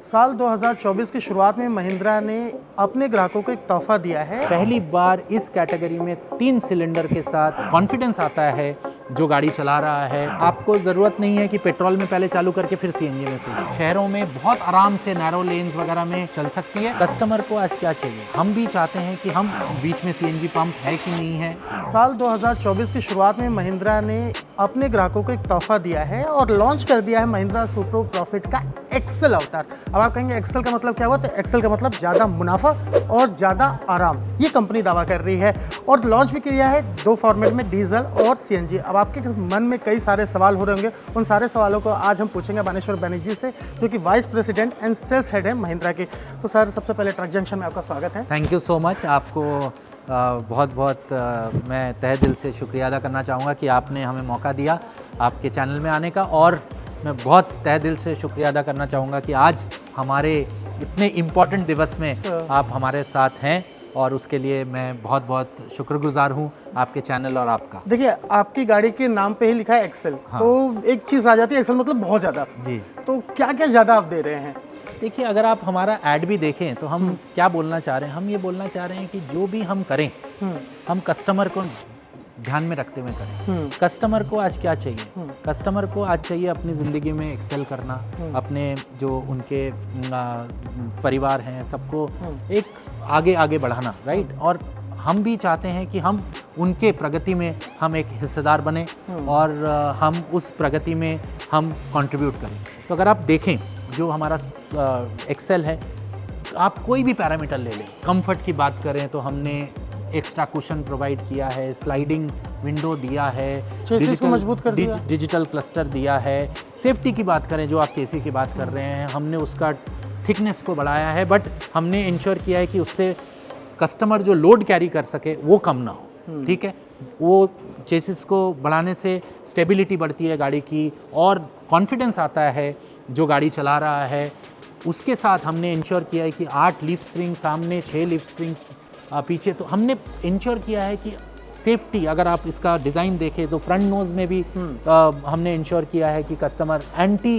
साल 2024 की शुरुआत में महिंद्रा ने अपने ग्राहकों को एक तोहफा दिया है। पहली बार इस कैटेगरी में 3 सिलेंडर के साथ कॉन्फिडेंस आता है जो गाड़ी चला रहा है। आपको ज़रूरत नहीं है कि पेट्रोल में पहले चालू करके फिर सीएनजी में स्विच। शहरों में बहुत आराम से नैरो लेन्स वगैरह में चल सकती है। कस्टमर को आज क्या चाहिए, हम भी चाहते हैं कि हम बीच में सीएनजी पंप है कि नहीं है। साल 2024 की शुरुआत में महिंद्रा ने अपने ग्राहकों को एक तोहफा दिया है और लॉन्च कर दिया है महिंद्रा सुप्रो प्रॉफिट का एक्सेल अवतार। अब आप कहेंगे एक्सेल का मतलब क्या हुआ, तो एक्सेल का मतलब ज़्यादा मुनाफा और ज़्यादा आराम, ये कंपनी दावा कर रही है। और लॉन्च भी किया है 2 फॉर्मेट में, डीजल और सीएनजी। अब आपके मन में कई सारे सवाल हो रहे होंगे, उन सारे सवालों को आज हम पूछेंगे बानेश्वर बनर्जी से, जो कि vice president and sales head है महिंद्रा के। तो सर, सबसे पहले ट्रक जंक्शन में आपका स्वागत है। Thank you so much. आपको बहुत बहुत मैं तहे दिल से शुक्रिया अदा करना चाहूँगा कि आपने हमें मौका दिया आपके चैनल में आने का, और मैं बहुत तहे दिल से शुक्रिया अदा करना चाहूँगा कि आज हमारे इतने इम्पॉर्टेंट दिवस में आप हमारे साथ हैं, और उसके लिए मैं बहुत बहुत शुक्रगुजार हूँ आपके चैनल और आपका। देखिए, आपकी गाड़ी के नाम पे ही लिखा है एक्सेल। हाँ। तो एक चीज़ आ जाती है, एक्सेल मतलब बहुत ज़्यादा जी। तो क्या क्या ज़्यादा आप दे रहे हैं? देखिए, अगर आप हमारा ऐड भी देखें तो हम क्या बोलना चाह रहे हैं, हम ये बोलना चाह रहे हैं कि जो भी हम करें हम कस्टमर को ध्यान में रखते हुए करें। कस्टमर को आज क्या चाहिए, कस्टमर को आज चाहिए अपनी ज़िंदगी में एक्सेल करना, अपने जो उनके परिवार हैं सबको एक आगे आगे बढ़ाना, राइट। और हम भी चाहते हैं कि हम उनके प्रगति में हम एक हिस्सेदार बने और हम उस प्रगति में हम कंट्रीब्यूट करें। तो अगर आप देखें जो हमारा एक्सेल है, आप कोई भी पैरामीटर ले लें। कंफर्ट की बात करें तो हमने एक्स्ट्रा कुशन प्रोवाइड किया है, स्लाइडिंग विंडो दिया है, डिजिटल क्लस्टर दिया है। सेफ्टी की बात करें, जो आप चेसी की बात कर रहे हैं, हमने उसका थिकनेस को बढ़ाया है, बट हमने इंश्योर किया है कि उससे कस्टमर जो लोड कैरी कर सके वो कम ना हो, ठीक है। वो चेसिस को बढ़ाने से स्टेबिलिटी बढ़ती है गाड़ी की और कॉन्फिडेंस आता है जो गाड़ी चला रहा है। उसके साथ हमने इंश्योर किया है कि 8 लीफ स्प्रिंग सामने, 6 लीफ स्प्रिंग्स पीछे। तो हमने इंश्योर किया है कि सेफ्टी, अगर आप इसका डिज़ाइन देखें तो फ्रंट नोज़ में भी हमने इंश्योर किया है कि कस्टमर एंटी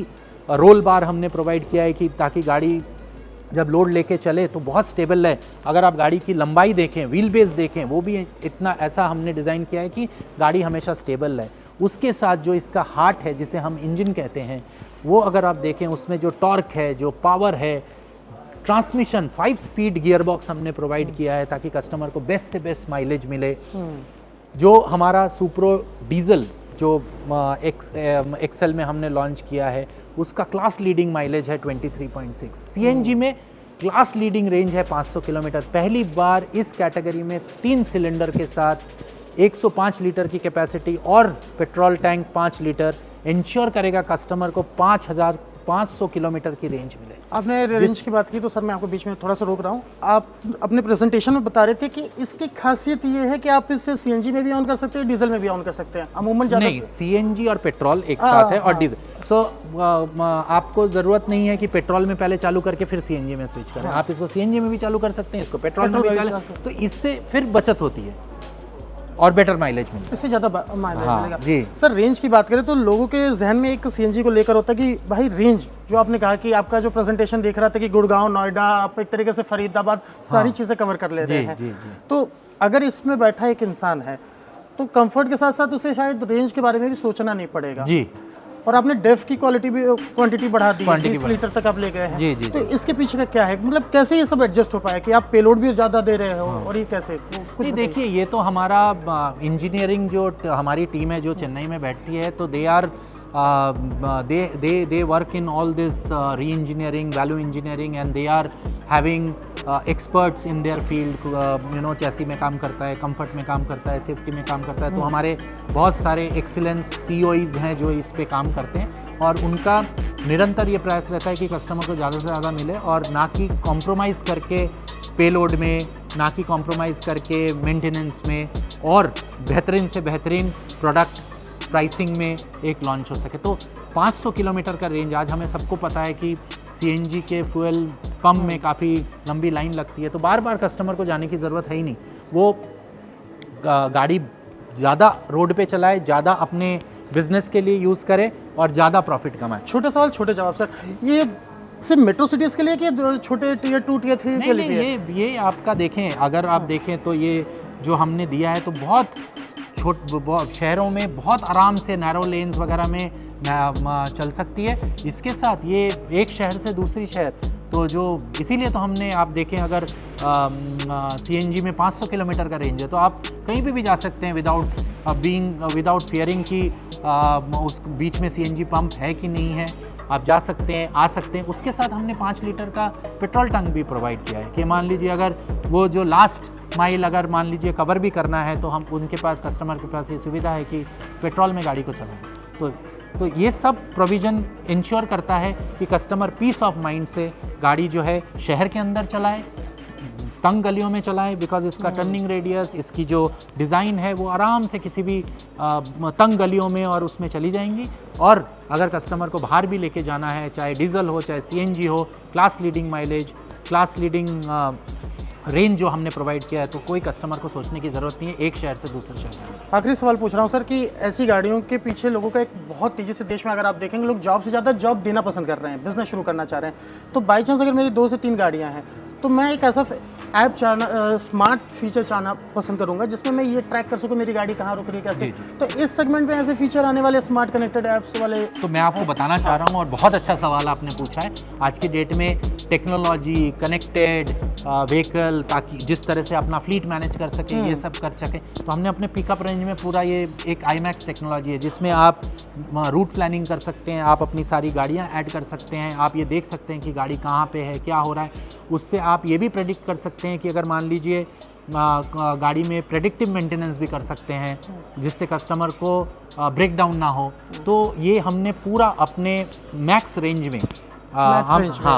रोल बार हमने प्रोवाइड किया है कि ताकि गाड़ी जब लोड लेके चले तो बहुत स्टेबल है। अगर आप गाड़ी की लंबाई देखें, व्हील बेस देखें, वो भी इतना ऐसा हमने डिज़ाइन किया है कि गाड़ी हमेशा स्टेबल है। उसके साथ जो इसका हार्ट है, जिसे हम इंजन कहते हैं, वो अगर आप देखें उसमें जो टॉर्क है, जो पावर है, ट्रांसमिशन 5 स्पीड गियर बॉक्स हमने प्रोवाइड किया है ताकि कस्टमर को बेस्ट से बेस्ट माइलेज मिले। जो हमारा सुप्रो डीजल जो एक्सेल में हमने लॉन्च किया है, उसका क्लास लीडिंग माइलेज है 23.6। सीएनजी में क्लास लीडिंग रेंज है 500 किलोमीटर। पहली बार इस कैटेगरी में 3 सिलेंडर के साथ 105 लीटर की कैपेसिटी और पेट्रोल टैंक 5 लीटर इंश्योर करेगा कस्टमर को 5500 किलोमीटर की रेंज मिले। आपने रेंज की बात की तो सर मैं आपको बीच में थोड़ा सा रोक रहा हूँ। आप अपने प्रेजेंटेशन में बता रहे थे कि इसकी खासियत ये है कि आप इसे सीएनजी में भी ऑन कर सकते हैं, डीजल में भी ऑन कर सकते हैं। अमूमन नहीं, सीएनजी और पेट्रोल एक साथ है और डीजल। सो आपको ज़रूरत नहीं है कि पेट्रोल में पहले चालू करके फिर सीएनजी में स्विच करें। आप इसको सीएनजी में भी चालू कर सकते हैं, इसको पेट्रोल में भी चालू, तो इससे फिर बचत होती है और बेटर माइलेज मिलेगा, इससे ज़्यादा माइलेज मिलेगा जी। सर, रेंज की बात करें तो लोगों के जहन में एक सीएनजी को लेकर होता है कि भाई रेंज, जो आपने कहा कि आपका जो प्रेजेंटेशन देख रहा था कि गुड़गांव, नोएडा, आप एक तरीके से फरीदाबाद सारी चीज़ें कवर कर ले रहे हैं। तो अगर इसमें बैठा एक इंसान है तो कंफर्ट के साथ साथ उसे शायद रेंज के बारे में भी सोचना नहीं पड़ेगा जी। और आपने डेफ की क्वालिटी भी क्वांटिटी बढ़ा दी, 20 लीटर तक आप ले गए हैं जी। तो इसके पीछे का क्या है, मतलब कैसे ये सब एडजस्ट हो पाया कि आप पेलोड भी ज़्यादा दे रहे हो और ये कैसे कुछ? देखिए, ये तो हमारा इंजीनियरिंग जो हमारी टीम है जो चेन्नई में बैठती है, तो they work in all this re-engineering, value engineering, and they are having experts in their field. Chassis में काम करता है, कंफर्ट में काम करता है, सेफ्टी में काम करता है। तो हमारे बहुत सारे एक्सीलेंस COEs हैं जो इस पे काम करते हैं, और उनका निरंतर ये प्रयास रहता है कि कस्टमर को ज़्यादा से ज़्यादा मिले, और ना कि कॉम्प्रोमाइज़ करके पेलोड में, ना कि कॉम्प्रोमाइज़ करके मेंटेनेंस में, और बेहतरीन से बेहतरीन प्रोडक्ट प्राइसिंग में एक लॉन्च हो सके। तो 500 किलोमीटर का रेंज, आज हमें सबको पता है कि सीएनजी के फ्यूल पंप में काफ़ी लंबी लाइन लगती है, तो बार बार कस्टमर को जाने की ज़रूरत है ही नहीं। वो गाड़ी ज़्यादा रोड पे चलाए, ज़्यादा अपने बिजनेस के लिए यूज़ करे और ज़्यादा प्रॉफिट कमाए। छोटे सवाल छोटे जवाब सर। ये सिर्फ मेट्रो सिटीज के लिए कि छोटे टियर 2 टियर 3 के लिए? नहीं, ये आपका देखें, अगर आप देखें तो ये जो हमने दिया है तो बहुत शहरों में बहुत आराम से नैरो लेन्स वगैरह में चल सकती है। इसके साथ ये एक शहर से दूसरी शहर, तो जो इसीलिए तो हमने, आप देखें अगर CNG में 500 किलोमीटर का रेंज है तो आप कहीं पे भी जा सकते हैं विदाउट फियरिंग कि उस बीच में CNG पंप है कि नहीं है। आप जा सकते हैं, आ सकते हैं। उसके साथ हमने 5 लीटर का पेट्रोल टंक भी प्रोवाइड किया है कि मान लीजिए अगर वो जो लास्ट माइल अगर मान लीजिए कवर भी करना है तो हम उनके पास, कस्टमर के पास ये सुविधा है कि पेट्रोल में गाड़ी को चलाएं। तो ये सब प्रोविज़न इंश्योर करता है कि कस्टमर पीस ऑफ माइंड से गाड़ी जो है शहर के अंदर चलाए, तंग गलियों में चलाए, बिकॉज इसका टर्निंग रेडियस, इसकी जो डिज़ाइन है वो आराम से किसी भी तंग गलियों में और उसमें चली जाएंगी। और अगर कस्टमर को बाहर भी लेके जाना है, चाहे डीजल हो चाहे CNG हो, class leading mileage, class leading range जो हमने प्रोवाइड किया है, तो कोई कस्टमर को सोचने की ज़रूरत नहीं है एक शहर से दूसरे शहर जाने। आखिरी सवाल पूछ रहा हूँ सर कि ऐसी गाड़ियों के पीछे लोगों का एक बहुत तेज़ी से देश में अगर आप देखेंगे लोग जॉब से ज़्यादा जॉब देना पसंद कर रहे हैं, बिजनेस शुरू करना चाह रहे हैं। तो बाई चांस अगर मेरी 2 से 3 गाड़ियाँ हैं तो मैं एक ऐसा ऐप चाहना, स्मार्ट फीचर चाहना पसंद करूंगा जिसमें मैं ये ट्रैक कर सकूं मेरी गाड़ी कहाँ रुक रही है, कैसे। तो इस सेगमेंट में ऐसे फीचर आने वाले स्मार्ट कनेक्टेड ऐप्स वाले, तो मैं आपको बताना चाह रहा हूँ, और बहुत अच्छा सवाल आपने पूछा है। आज की डेट में टेक्नोलॉजी, कनेक्टेड व्हीकल, ताकि जिस तरह से अपना फ्लीट मैनेज कर सकें, ये सब कर सकें, तो हमने अपने पिकअप रेंज में पूरा ये एक IMAX टेक्नोलॉजी है जिसमें आप रूट प्लानिंग कर सकते हैं, आप अपनी सारी गाड़ियाँ ऐड कर सकते हैं, आप ये देख सकते हैं कि गाड़ी कहाँ पे है, क्या हो रहा है। उससे आप ये भी प्रेडिक्ट कर सकते हैं कि अगर मान लीजिए गाड़ी में प्रेडिक्टिव मेंटेनेंस भी कर सकते हैं जिससे कस्टमर को ब्रेक डाउन ना हो। तो ये हमने पूरा अपने मैक्स रेंज में,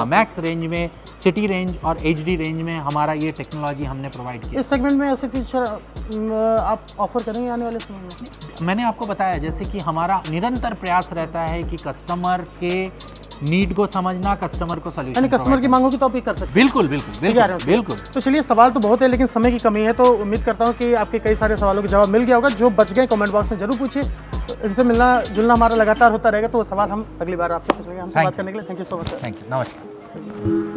मैक्स रेंज में, सिटी रेंज और HD रेंज में हमारा ये टेक्नोलॉजी हमने प्रोवाइड किया। इस सेगमेंट में ऐसे फीचर आप ऑफर करेंगे आने वाले समय में? मैंने आपको बताया जैसे कि हमारा निरंतर प्रयास रहता है कि कस्टमर के नीड को समझना, कस्टमर को सॉल्यूशन, यानी कस्टमर की मांगों की तो आप ही कर सकते हैं। बिल्कुल बिल्कुल बिल्कुल बिल्कुल। तो चलिए, सवाल तो बहुत है लेकिन समय की कमी है, तो उम्मीद करता हूँ कि आपके कई सारे सवालों का जवाब मिल गया होगा। जो बच गए कमेंट बॉक्स में जरूर पूछिए। तो इनसे मिलना जुलना हमारा लगातार होता रहेगा, तो वो सवाल हम अगली बार आपसे पूछेंगे। हमसे बात करने के लिए thank you so much. Thank you, नमस्कार।